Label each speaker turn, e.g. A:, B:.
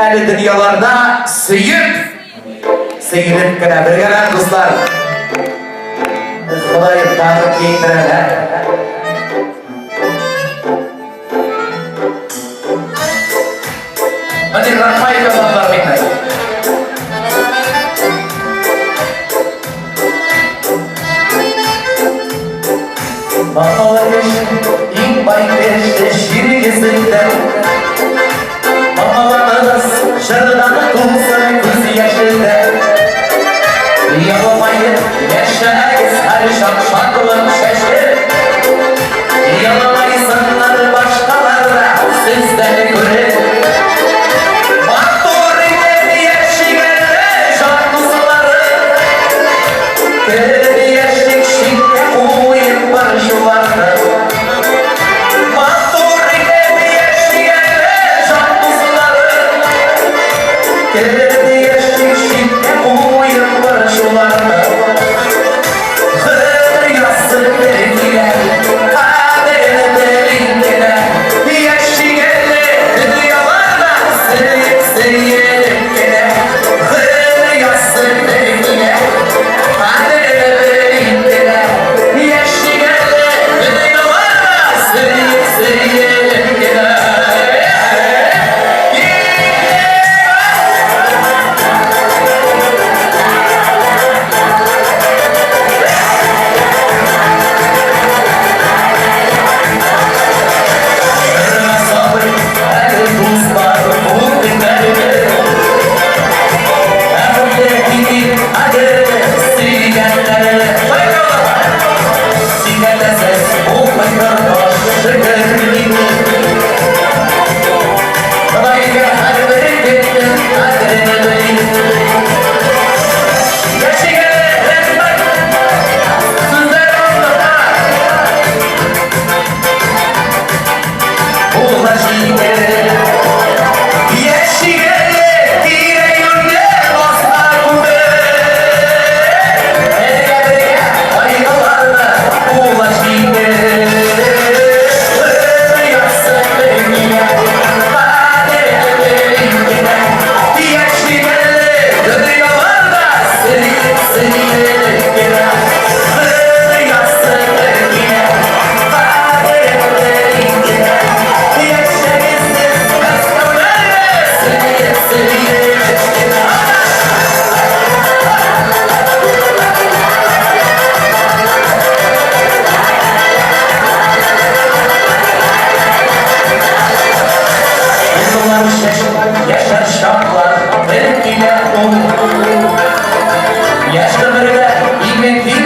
A: Әлі дünyalarda сүйіп кіре біргелер достар. Құдайым тағы кейіндірі. Міне Рафаи командар мені. Mağalar in baykeşte şirgesinden Mağalarınız şırdan tutsun kız yaşında Yalamayın yaşayız her şarkılın şaşır Yalamayısınlar başkalarına sizden göre Mahturiden yaşayın şarkısıları Kırdı yaşlık şimdi uyum barışılarda Mahturiden yaşayın şarkısıları Kırdı yaşlık şimdi uyum barışılarda Hır yasın vergiler Kaderin derindiler Yaşayın dünyalarda Seyir gene Hır yasın vergiler Kaderin derindiler Yaşayın dünyalarda Seyir gene Yaşar şartlar vergiler dolu Yaşlı birler, imek